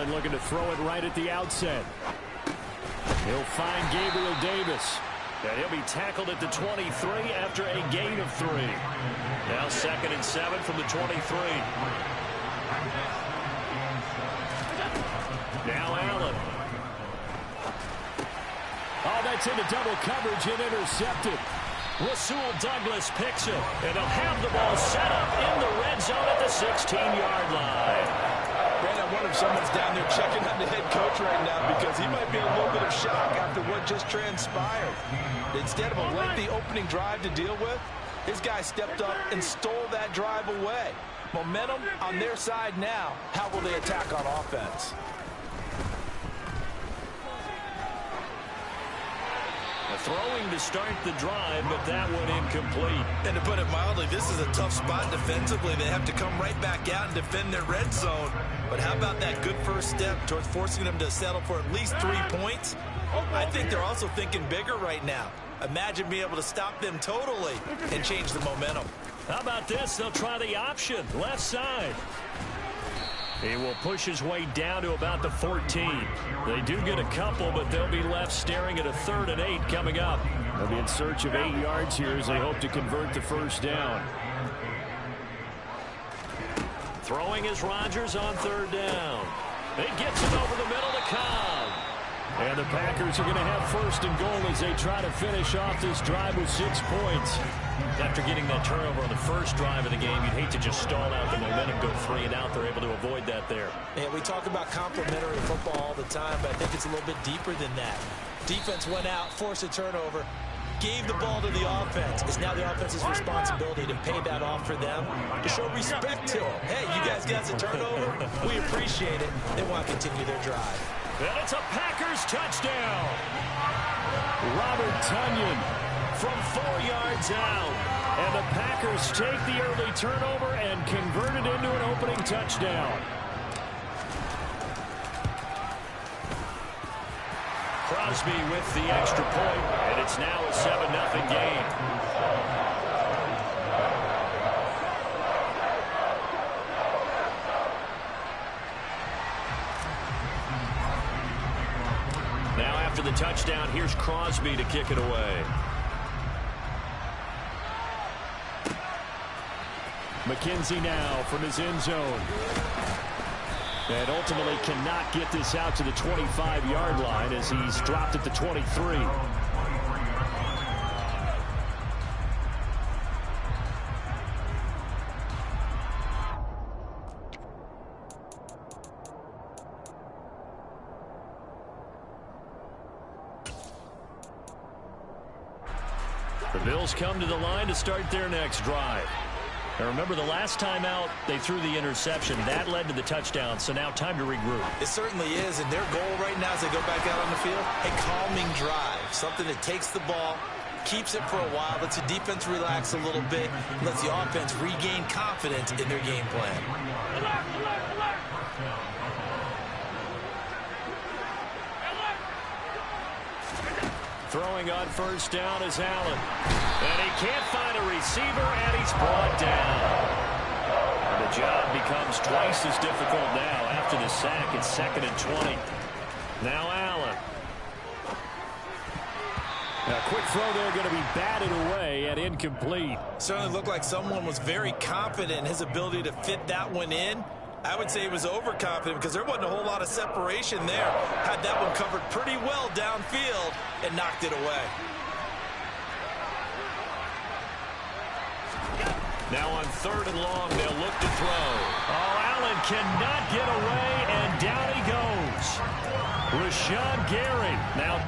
Allen looking to throw it right at the outset. He'll find Gabriel Davis. And he'll be tackled at the 23 after a gain of 3. Now 2nd and 7 from the 23. Now Allen. Oh, that's into double coverage and intercepted. Rasul Douglas picks it, and they'll have the ball set up in the red zone at the 16-yard line. Man, I wonder if someone's down there checking on the head coach right now, because he might be in a little bit of shock after what just transpired. Instead of a lengthy opening drive to deal with, his guy stepped up and stole that drive away. Momentum on their side now. How will they attack on offense? Throwing to start the drive, but that one incomplete. And to put it mildly, this is a tough spot defensively. They have to come right back out and defend their red zone. But how about that good first step towards forcing them to settle for at least 3 points? I think they're also thinking bigger right now. Imagine being able to stop them totally and change the momentum. How about this? They'll try the option, left side. He will push his way down to about the 14. They do get a couple, but they'll be left staring at a 3rd and 8 coming up. They'll be in search of 8 yards here as they hope to convert the first down. Throwing is Rodgers on 3rd down. It gets him over the middle to Cobb. And the Packers are going to have 1st and goal as they try to finish off this drive with 6 points. After getting that turnover on the first drive of the game, you'd hate to just stall out the momentum, go 3 and out. They're able to avoid that there. Yeah, we talk about complementary football all the time, but I think it's a little bit deeper than that. Defense went out, forced a turnover, gave the ball to the offense. It's now the offense's responsibility to pay that off for them, to show respect to them. Hey, you guys got the turnover. We appreciate it. They want to continue their drive. And it's a Packers touchdown. Robert Tonyan from 4 yards out. And the Packers take the early turnover and convert it into an opening touchdown. Crosby with the extra point, and it's now a 7-0 game. Now after the touchdown, here's Crosby to kick it away. McKenzie now from his end zone. And ultimately cannot get this out to the 25-yard line as he's dropped at the 23. The Bills come to the line to start their next drive. Now remember, the last time out, they threw the interception. That led to the touchdown, so now time to regroup. It certainly is, and their goal right now as they go back out on the field, a calming drive, something that takes the ball, keeps it for a while, lets the defense relax a little bit, lets the offense regain confidence in their game plan. Throwing on 1st down is Allen. And he can't find a receiver, and he's brought down. And the job becomes twice as difficult now. After the sack, it's 2nd and 20. Now Allen. Now, quick throw there, going to be batted away and incomplete. Certainly looked like someone was very confident in his ability to fit that one in. I would say he was overconfident because there wasn't a whole lot of separation there. Had that one covered pretty well downfield and knocked it away. Now on 3rd and long, they'll look to throw. Oh, Allen cannot get away, and down he goes. Rashawn Gary. Now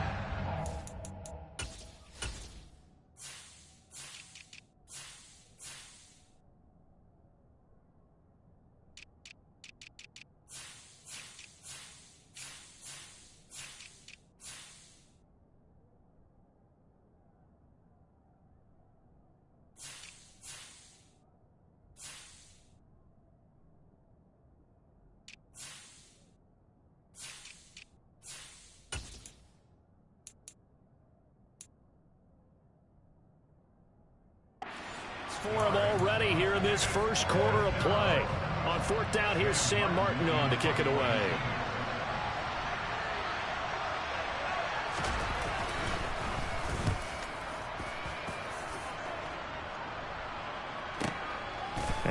for him already here in this first quarter of play. On 4th down, here's Sam Martin on to kick it away.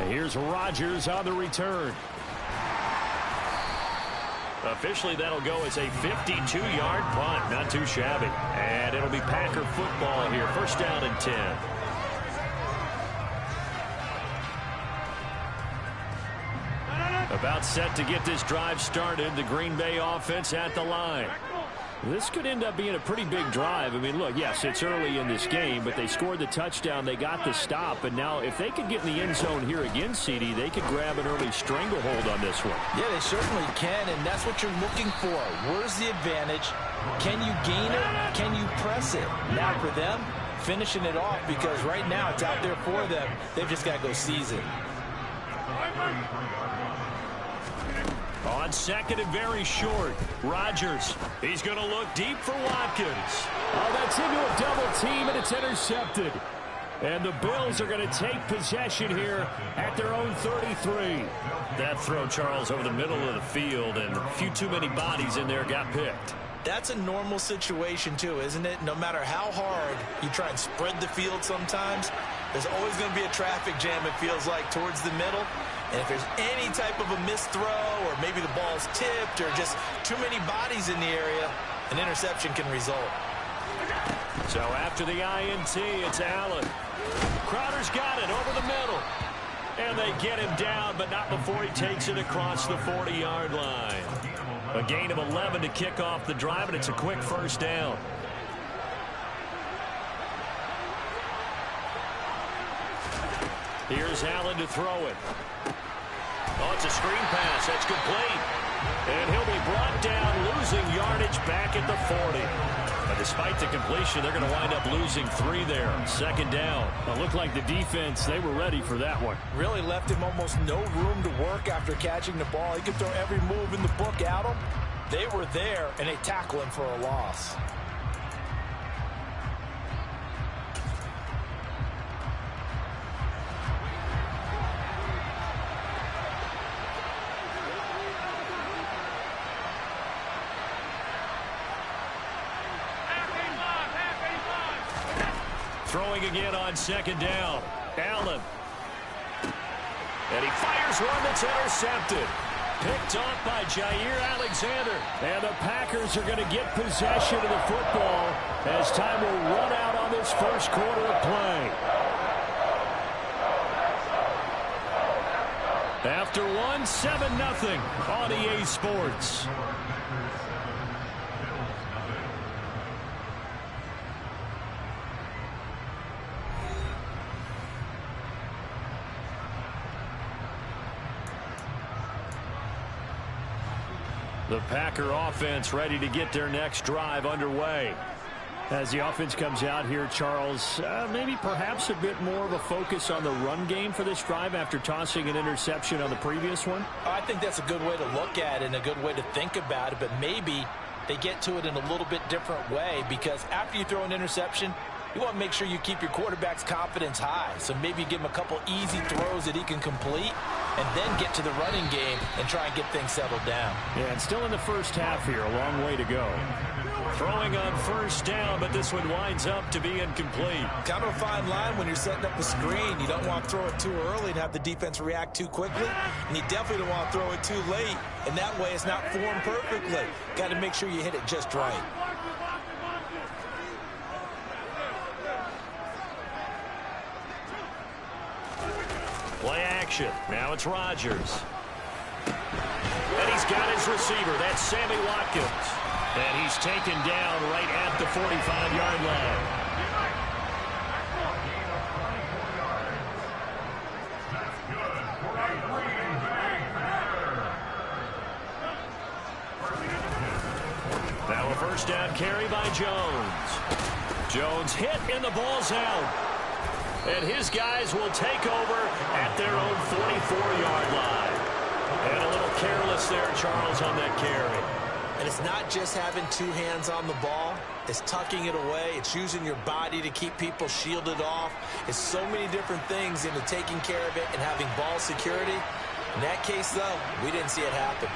Here's Rodgers on the return. Officially, that'll go as a 52-yard punt. Not too shabby. And it'll be Packer football here. First down and 10. About set to get this drive started. The Green Bay offense at the line. This could end up being a pretty big drive. I mean, look, yes, it's early in this game, but they scored the touchdown. They got the stop. And now if they could get in the end zone here again, CD, they could grab an early stranglehold on this one. Yeah, they certainly can, and that's what you're looking for. Where's the advantage? Can you gain it? Can you press it? Now for them, finishing it off, because right now it's out there for them. They've just got to go seize it. On second and very short, Rodgers. He's going to look deep for Watkins. Oh, that's into a double team, and it's intercepted. And the Bills are going to take possession here at their own 33. That throw, Charles, over the middle of the field, and a few too many bodies in there got picked. That's a normal situation, too, isn't it? No matter how hard you try and spread the field sometimes, there's always going to be a traffic jam, it feels like, towards the middle. And if there's any type of a missed throw, or maybe the ball's tipped, or just too many bodies in the area, an interception can result. So after the INT, it's Allen. Crowder's got it over the middle. And they get him down, but not before he takes it across the 40-yard line. A gain of 11 to kick off the drive, and it's a quick first down. Here's Allen to throw it. Oh, it's a screen pass. That's complete. And he'll be brought down, losing yardage back at the 40. But despite the completion, they're going to wind up losing 3 there. Second down. It looked like the defense, they were ready for that one. Really left him almost no room to work after catching the ball. He could throw every move in the book at him. They were there, and they tackle him for a loss. Throwing again on second down. Allen. And he fires one that's intercepted. Picked off by Jair Alexander. And the Packers are going to get possession of the football as time will run out on this first quarter of play. After one, 7-0 on EA Sports. The Packer offense ready to get their next drive underway. As the offense comes out here, Charles, maybe perhaps a bit more of a focus on the run game for this drive after tossing an interception on the previous one? I think that's a good way to look at it and a good way to think about it, but maybe they get to it in a little bit different way, because after you throw an interception, you want to make sure you keep your quarterback's confidence high. So maybe give him a couple easy throws that he can complete, and then get to the running game and try and get things settled down. Yeah, and still in the first half here, a long way to go. Throwing on first down, but this one winds up to be incomplete. Kind of a fine line when you're setting up the screen. You don't want to throw it too early and have the defense react too quickly, and you definitely don't want to throw it too late, and that way it's not formed perfectly. Got to make sure you hit it just right. Play action. Now it's Rodgers. And he's got his receiver. That's Sammy Watkins. And he's taken down right at the 45-yard line. Now a first down carry by Jones. Jones hit and the ball's out. And his guys will take over at their own 44-yard line. And a little careless there, Charles, on that carry. And it's not just having two hands on the ball. It's tucking it away. It's using your body to keep people shielded off. It's so many different things into taking care of it and having ball security. In that case, though, we didn't see it happen.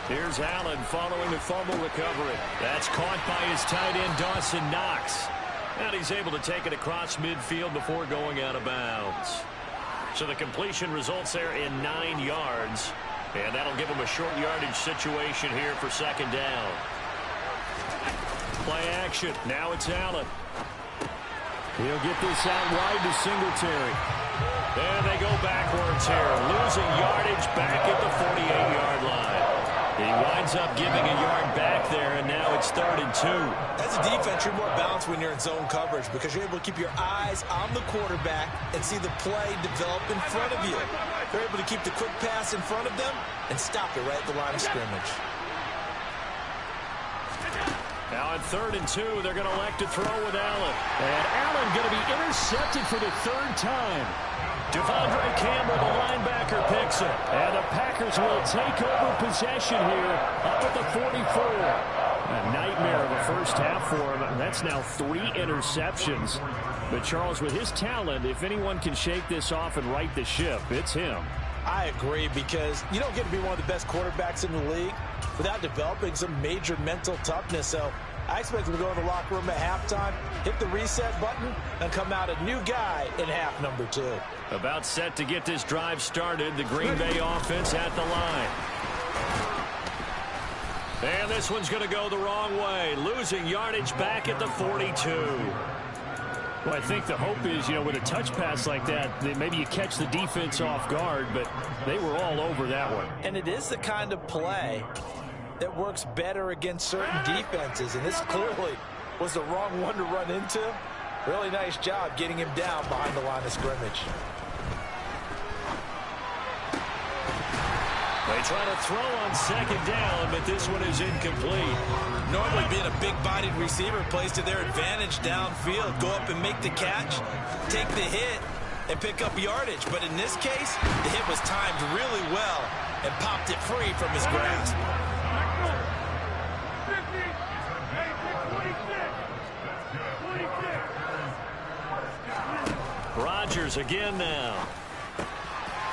Here's Allen following the fumble recovery. That's caught by his tight end, Dawson Knox. And he's able to take it across midfield before going out of bounds. So the completion results there in 9 yards. And that'll give him a short yardage situation here for second down. Play action. Now it's Allen. He'll get this out wide to Singletary. And they go backwards here. Losing yardage back at the 48-yard line. He winds up giving a yard back there, and now it's 3rd and 2. As a defense, you're more balanced when you're in zone coverage because you're able to keep your eyes on the quarterback and see the play develop in front of you. You're able to keep the quick pass in front of them and stop it right at the line of scrimmage. Now on 3rd and 2, they're going to elect to throw with Allen. And Allen going to be intercepted for the 3rd time. Devondre Campbell, the linebacker, picks it. And the Packers will take over possession here up at the 44. A nightmare of a first half for him. And that's now 3 interceptions. But Charles, with his talent, if anyone can shake this off and right the ship, it's him. I agree, because you don't get to be one of the best quarterbacks in the league without developing some major mental toughness. So I expect him to go in the locker room at halftime, hit the reset button, and come out a new guy in half number 2. About set to get this drive started. The Green Bay offense at the line. And this one's going to go the wrong way. Losing yardage back at the 42. Well, I think the hope is, with a touch pass like that, that maybe you catch the defense off guard, but they were all over that one. And it is the kind of play that works better against certain defenses, and this clearly was the wrong one to run into. Really nice job getting him down behind the line of scrimmage. They try to throw on 2nd down, but this one is incomplete. Normally being a big-bodied receiver plays to their advantage downfield. Go up and make the catch, take the hit, and pick up yardage. But in this case, the hit was timed really well and popped it free from his grasp. Rodgers again now.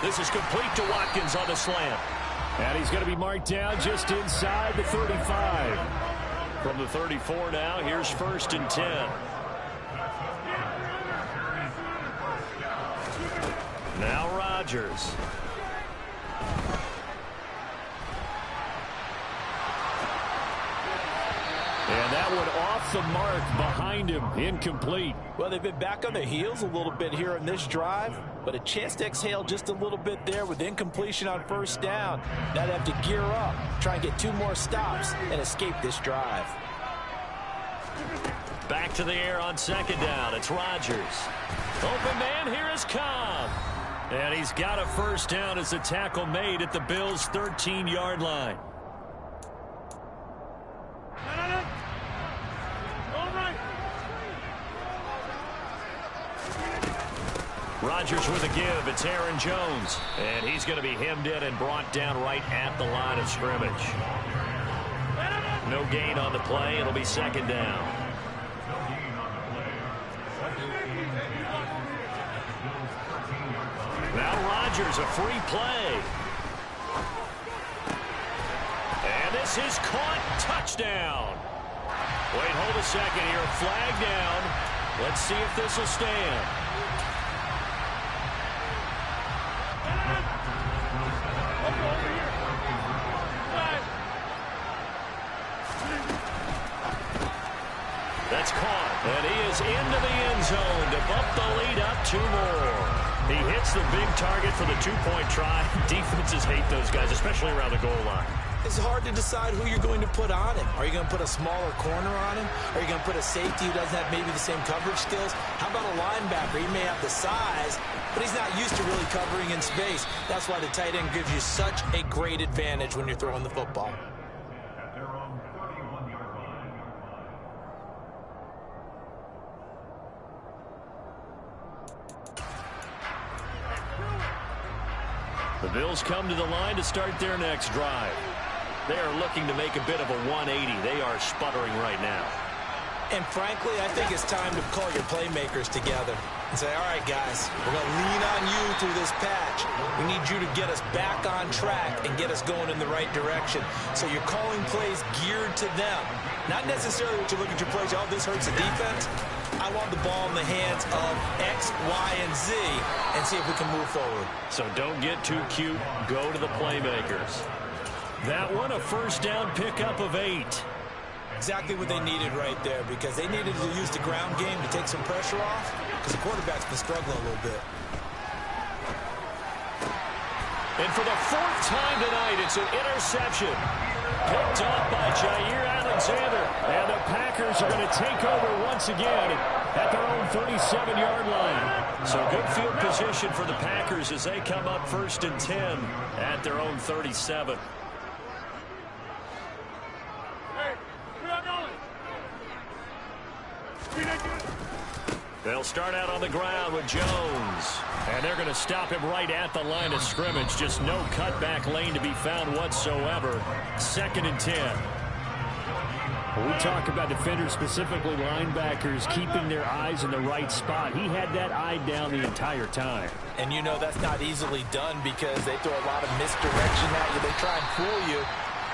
This is complete to Watkins on the slant. And he's going to be marked down just inside the 35. From the 34 now, here's 1st and 10. Now Rodgers. And that one off the mark behind him, incomplete. Well, they've been back on their heels a little bit here in this drive, but a chance to exhale just a little bit there with incompletion on 1st down. Now they have to gear up, try and get 2 more stops and escape this drive. Back to the air on 2nd down. It's Rodgers. Open man, here is Cobb. And he's got a 1st down as the tackle made at the Bills' 13-yard line. Rodgers with a give. It's Aaron Jones. And he's going to be hemmed in and brought down right at the line of scrimmage. No gain on the play. It'll be 2nd down. Now Rodgers, a free play. And this is caught. Touchdown. Wait, hold a second here. Flag down. Let's see if this will stand. That's caught, and he is into the end zone to bump the lead up 2 more. He hits the big target for the 2-point try. Defenses hate those guys, especially around the goal line. It's hard to decide who you're going to put on him. Are you going to put a smaller corner on him? Are you going to put a safety who doesn't have maybe the same coverage skills? How about a linebacker? He may have the size, but he's not used to really covering in space. That's why the tight end gives you such a great advantage when you're throwing the football. The Bills come to the line to start their next drive. They are looking to make a bit of a 180. They are sputtering right now. And frankly, I think it's time to call your playmakers together. and say, all right, guys, we're going to lean on you through this patch. We need you to get us back on track and get us going in the right direction. So you're calling plays geared to them. Not necessarily what you look at your plays, oh, this hurts the defense. I want the ball in the hands of X, Y, and Z and see if we can move forward. So don't get too cute. Go to the playmakers. That one, a first down pickup of 8. Exactly what they needed right there, because they needed to use the ground game to take some pressure off, because the quarterback's been struggling a little bit. And for the 4th time tonight, it's an interception. Picked off by Jair Alexander. And the Packers are going to take over once again at their own 37-yard line. So good field position for the Packers as they come up 1st and 10 at their own 37. They'll start out on the ground with Jones. And they're going to stop him right at the line of scrimmage. Just no cutback lane to be found whatsoever. 2nd and 10. When we talk about defenders, specifically linebackers, keeping their eyes in the right spot. He had that eye down the entire time. And you know that's not easily done because they throw a lot of misdirection at you. They try and fool you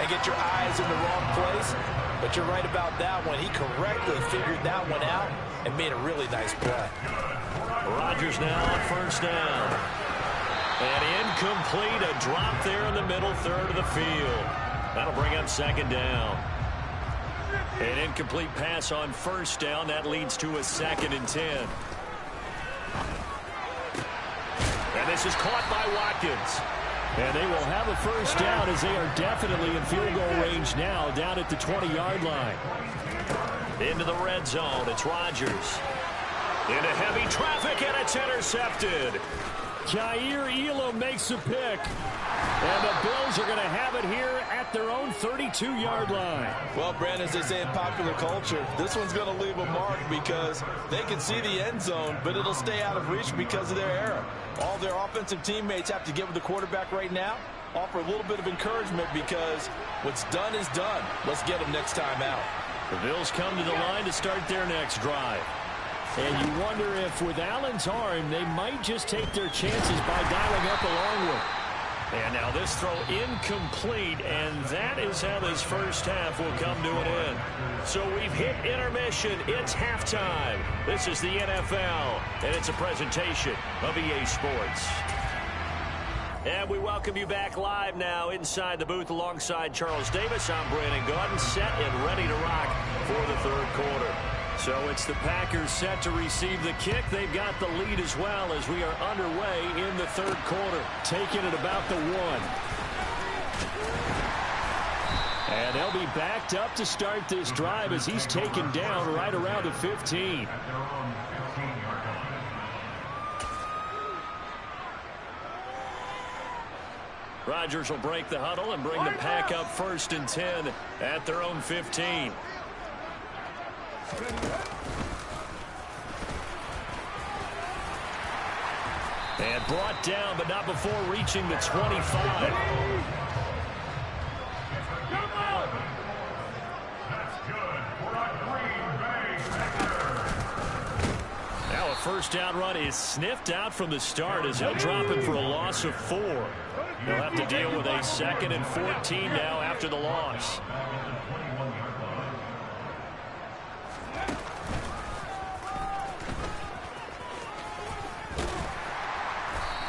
and get your eyes in the wrong place. But you're right about that one. He correctly figured that one out and made a really nice play. Rodgers now on 1st down. And incomplete, a drop there in the middle third of the field. That'll bring up 2nd down. An incomplete pass on 1st down. That leads to a 2nd and 10. And this is caught by Watkins. And they will have a 1st down as they are definitely in field goal range now down at the 20-yard line. Into the red zone. It's Rodgers. Into heavy traffic, and it's intercepted. Jair Elam makes a pick. And the Bills are going to have it here at their own 32-yard line. Well, Brandon, as they say in popular culture, this one's going to leave a mark because they can see the end zone, but it'll stay out of reach because of their error. All their offensive teammates have to get with the quarterback right now, offer a little bit of encouragement because what's done is done. Let's get them next time out. The Bills come to the line to start their next drive. And you wonder if with Allen's arm, they might just take their chances by dialing up a long one. And now this throw incomplete, and that is how this first half will come to an end. So we've hit intermission. It's halftime. This is the NFL, and it's a presentation of EA Sports. And we welcome you back live now inside the booth alongside Charles Davis. I'm Brandon Gaudin, set and ready to rock for the 3rd quarter. So it's the Packers set to receive the kick. They've got the lead as well as we are underway in the 3rd quarter. Taking it about the 1. And they'll be backed up to start this drive as he's taken down right around the 15. Rodgers will break the huddle and bring the Pack up 1st and 10 at their own 15. And brought down, but not before reaching the 25. Now a 1st down run is sniffed out from the start as he'll drop it for a loss of 4. They'll have to deal with a 2nd and 14 now after the loss.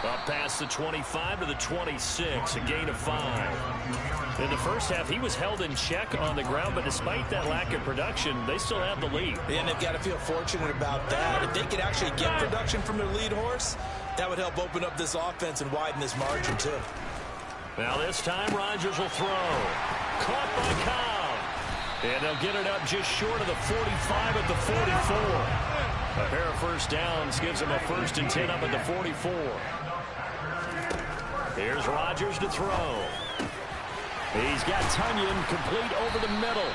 Up past the 25 to the 26, a gain of 5. In the first half, he was held in check on the ground, but despite that lack of production, they still have the lead. And they've got to feel fortunate about that. If they could actually get production from their lead horse, that would help open up this offense and widen this margin, too. Now this time, Rodgers will throw. Caught by Cobb. And they'll get it up just short of the 45 at the 44. A pair of 1st downs gives them a 1st and 10 up at the 44. Here's Rodgers to throw. He's got Tunyon complete over the middle.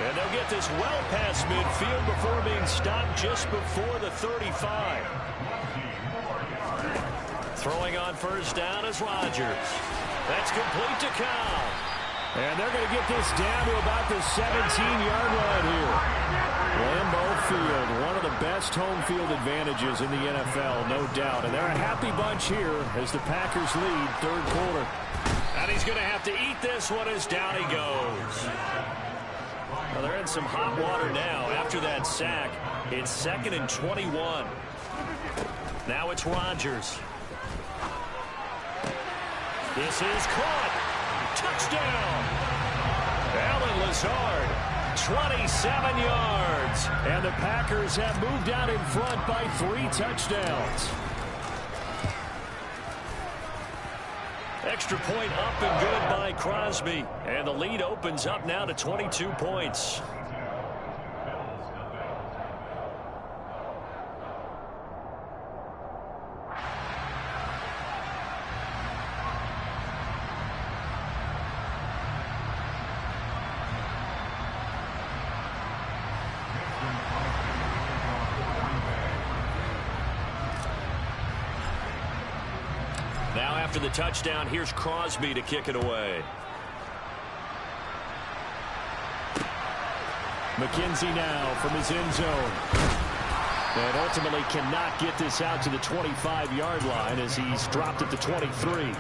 And they'll get this well past midfield before being stopped just before the 35. Throwing on 1st down is Rodgers. That's complete to Cobb. And they're going to get this down to about the 17-yard line here. Lambeau field. One of the best home field advantages in the NFL, no doubt. And they're a happy bunch here as the Packers lead third quarter. And he's going to have to eat this one as down he goes. Well, they're in some hot water now after that sack. It's 2nd and 21. Now it's Rodgers. This is caught. Touchdown. Allen Lazard, 27 yards. And the Packers have moved out in front by 3 touchdowns. Extra point up and good by Crosby. And the lead opens up now to 22 points. Now after the touchdown, here's Crosby to kick it away. McKenzie now from his end zone. And ultimately cannot get this out to the 25-yard line as he's dropped at the 23.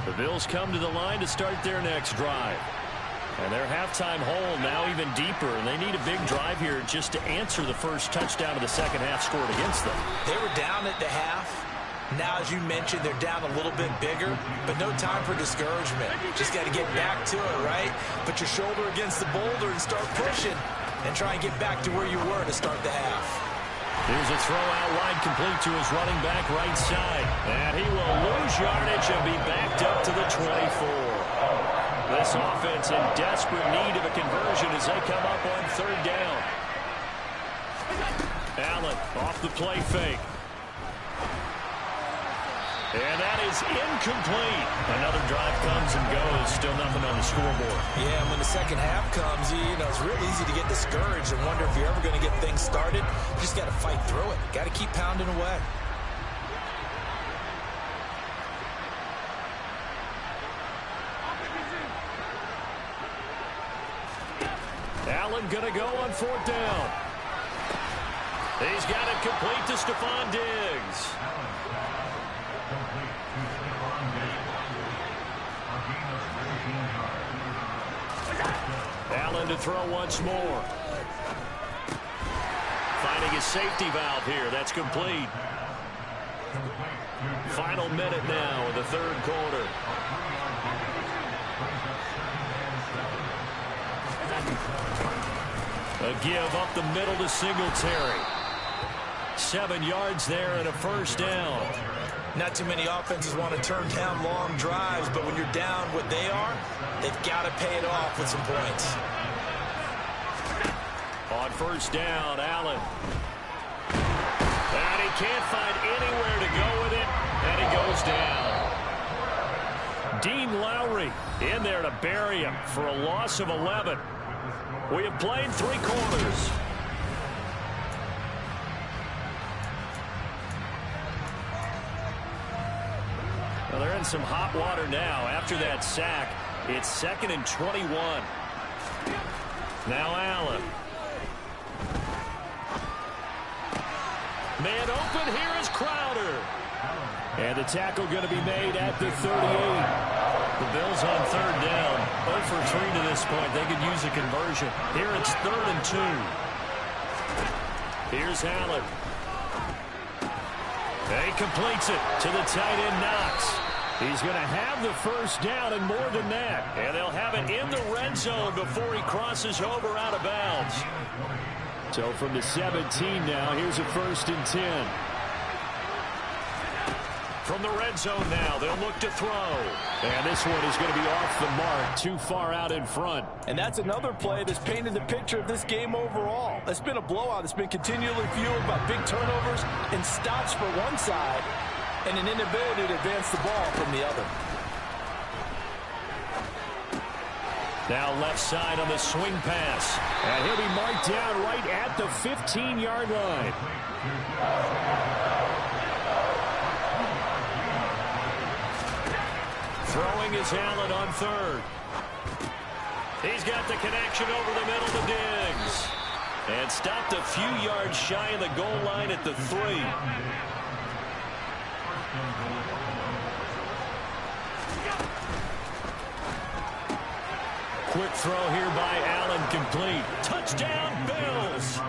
The Bills come to the line to start their next drive. And their halftime hole now even deeper, and they need a big drive here just to answer the first touchdown of the second half scored against them. They were down at the half. Now, as you mentioned, they're down a little bit bigger, but no time for discouragement. Just got to get back to it, right? Put your shoulder against the boulder and start pushing, and try and get back to where you were to start the half. Here's a throw out wide complete to his running back right side. And he will lose yardage and be backed up to the 24. This offense in desperate need of a conversion as they come up on third down. Allen off the play fake. And that is incomplete. Another drive comes and goes. Still nothing on the scoreboard. Yeah, and when the second half comes, it's real easy to get discouraged and wonder if you're ever going to get things started. You just got to fight through it. Got to keep pounding away. Allen going to go on fourth down. He's got it complete to Stephon Diggs. Allen to throw once more. Finding a safety valve here. That's complete. Final minute now of the third quarter. A give up the middle to Singletary. 7 yards there and a first down. Not too many offenses want to turn down long drives, but when you're down what they are, they've got to pay it off with some points. On first down, Allen. And he can't find anywhere to go with it, and he goes down. Dean Lowry in there to bury him for a loss of 11. We have played 3 quarters. Well, they're in some hot water now after that sack. It's 2nd and 21. Now Allen. Man open, here is Crowder. And the tackle going to be made at the 38. The Bills on third down. 0 for 3 to this point. They could use a conversion. Here it's 3rd and 2. Here's Allen. He completes it to the tight end Knox. He's going to have the first down and more than that. And they'll have it in the red zone before he crosses over out of bounds. So from the 17 now, here's a 1st and 10. From the red zone now, they'll look to throw. And this one is going to be off the mark, too far out in front. And that's another play that's painted the picture of this game overall. It's been a blowout. It's been continually fueled by big turnovers and stops for one side and an inability to advance the ball from the other. Now left side on the swing pass. And he'll be marked down right at the 15-yard line. Throwing is Allen on third. He's got the connection over the middle to Diggs. And stopped a few yards shy of the goal line at the 3. Quick throw here by Allen, complete. Touchdown, Bills.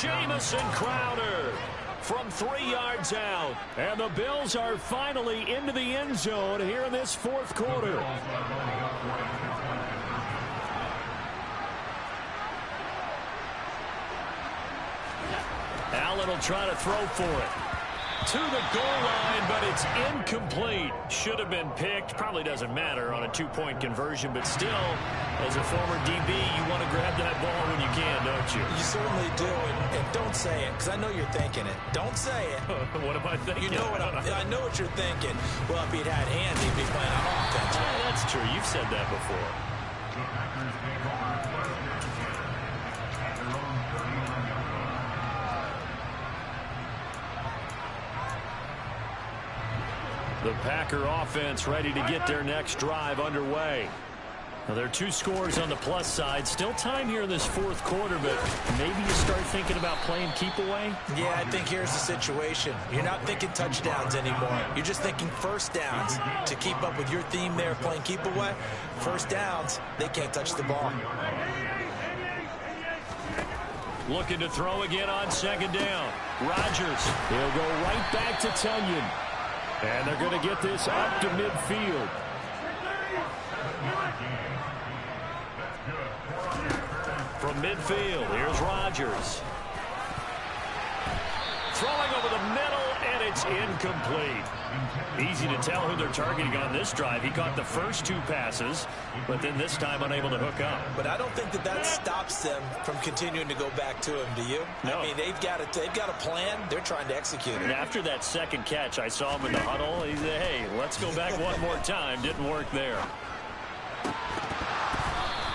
Jamison Crowder from 3 yards out. And the Bills are finally into the end zone here in this fourth quarter. Allen will try to throw for it. To the goal line, but it's incomplete. Should have been picked. Probably doesn't matter on a two-point conversion, but still, as a former DB, you want to grab that ball when you can, don't you? You certainly do, and don't say it, because I know you're thinking it. Don't say it. What am I thinking? You know what I know what you're thinking. Well, if he'd had hands, he'd be playing on offense. That's true. You've said that before. The Packer offense ready to get their next drive underway. Now, there are 2 scores on the plus side. Still time here in this fourth quarter, but maybe you start thinking about playing keep away? Yeah, I think here's the situation. You're not thinking touchdowns anymore. You're just thinking first downs. To keep up with your theme there, playing keep away, first downs, they can't touch the ball. Looking to throw again on second down. Rodgers. He'll go right back to Tunyon. And they're going to get this up to midfield. From midfield, here's Rodgers. Throwing over the middle, and it's incomplete. Easy to tell who they're targeting on this drive. He caught the first 2 passes, but then this time unable to hook up. But I don't think that stops them from continuing to go back to him, do you? No. I mean, they've got a plan. They're trying to execute it. And after that second catch, I saw him in the huddle. He said, hey, let's go back one more time. Didn't work there.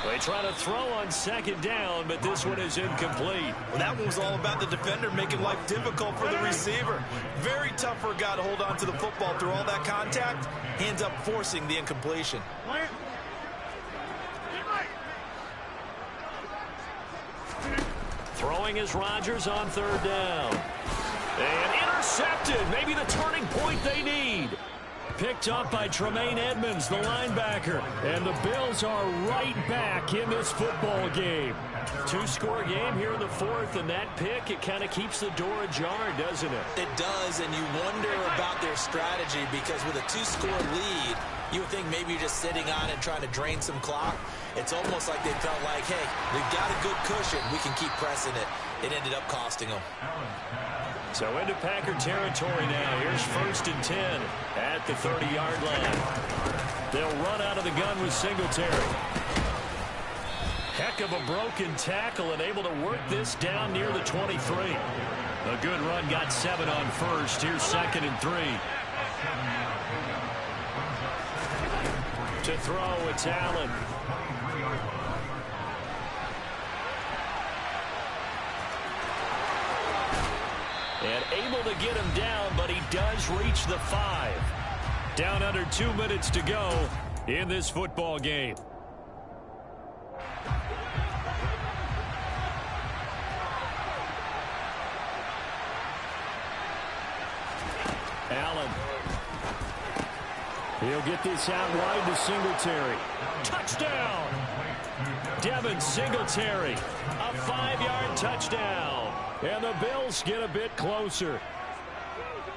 They try to throw on second down, but this one is incomplete. Well, that one was all about the defender making life difficult for the receiver. Very tough for a guy to hold on to the football through all that contact. Hands up, forcing the incompletion. Throwing is Rodgers on third down. And intercepted. Maybe the turning point they need. Picked up by Tremaine Edmonds, the linebacker. And the Bills are right back in this football game. 2-score game here in the fourth, and that pick, it kind of keeps the door ajar, doesn't it? It does, and you wonder about their strategy because with a 2-score lead, you would think maybe you're just sitting on it trying to drain some clock. It's almost like they felt like, hey, we've got a good cushion. We can keep pressing it. It ended up costing them. So into Packer territory now. Here's 1st and 10 at the 30-yard line. They'll run out of the gun with Singletary. Heck of a broken tackle and able to work this down near the 23. A good run, got 7 on first. Here's 2nd and 3. To throw, it's Allen. And able to get him down, but he does reach the 5. Down under 2 minutes to go in this football game. Allen. He'll get this out wide to Singletary. Touchdown! Devin Singletary. A 5-yard touchdown. And the Bills get a bit closer.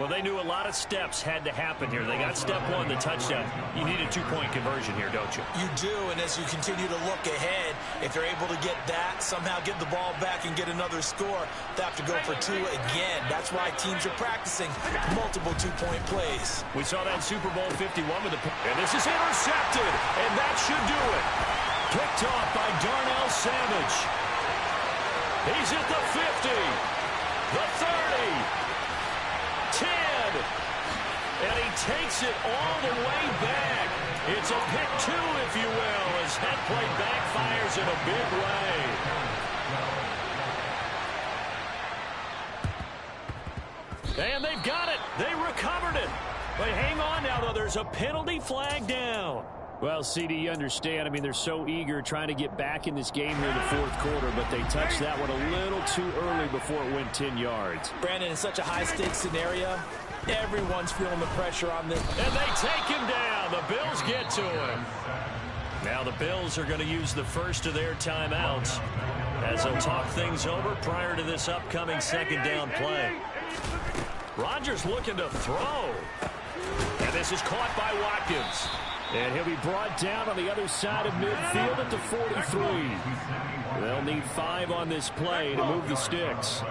Well, they knew a lot of steps had to happen here. They got step 1, the touchdown. You need a 2-point conversion here, don't you? You do, and as you continue to look ahead, if they're able to get that, somehow get the ball back and get another score, they have to go for 2 again. That's why teams are practicing multiple 2-point plays. We saw that Super Bowl 51 with the... And this is intercepted, and that should do it. Picked off by Darnell Savage. He's at the 50, the 30, 10, and he takes it all the way back. It's a pick 2, if you will, as that play backfires in a big way. And they've got it. They recovered it. But hang on now, though. There's a penalty flag down. Well, CD, you understand. I mean, they're so eager trying to get back in this game here in the fourth quarter, but they touched that one a little too early before it went 10 yards. Brandon, in such a high-stakes scenario, everyone's feeling the pressure on this. And they take him down. The Bills get to him. Now the Bills are going to use the first of their timeouts as they'll talk things over prior to this upcoming second down play. Rodgers looking to throw. And this is caught by Watkins. And he'll be brought down on the other side of midfield at the 43. They'll need 5 on this play to move the sticks.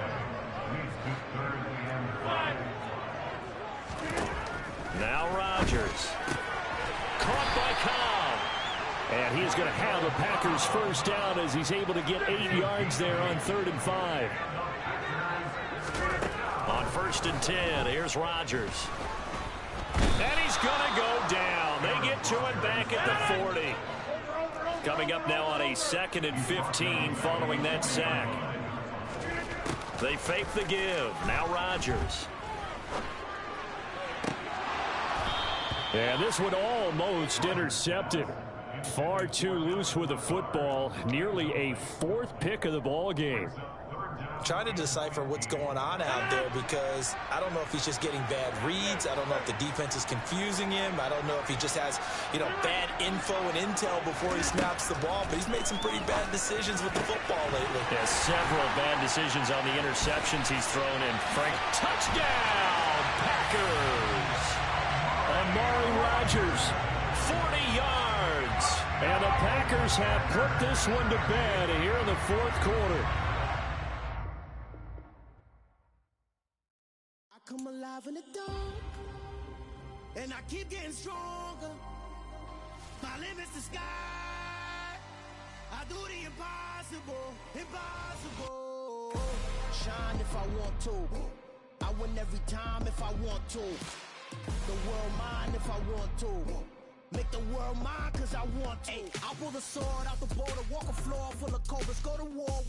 Now Rodgers. Caught by Cobb. And he's going to have the Packers first down as he's able to get 8 yards there on 3rd and 5. On 1st and 10, here's Rodgers. And he's going to go down. They get to it back at the 40. Coming up now on a 2nd and 15 following that sack. They fake the give. Now Rodgers. And this one almost intercepted. Far too loose with the football. Nearly a 4th pick of the ball game. Trying to decipher what's going on out there because I don't know if he's just getting bad reads. I don't know if the defense is confusing him. I don't know if he just has, bad info and intel before he snaps the ball. But he's made some pretty bad decisions with the football lately. Yeah, several bad decisions on the interceptions he's thrown in. Frank, touchdown, Packers. Amari Rodgers, 40 yards. And the Packers have put this one to bed here in the 4th quarter. Come alive in the dark, and I keep getting stronger. My limit's the sky. I do the impossible, impossible. Shine if I want to. I win every time if I want to. The world mine if I want to. Make the world mine cause I want to. I pull the sword out the border, walk a floor full of cobras, go to war with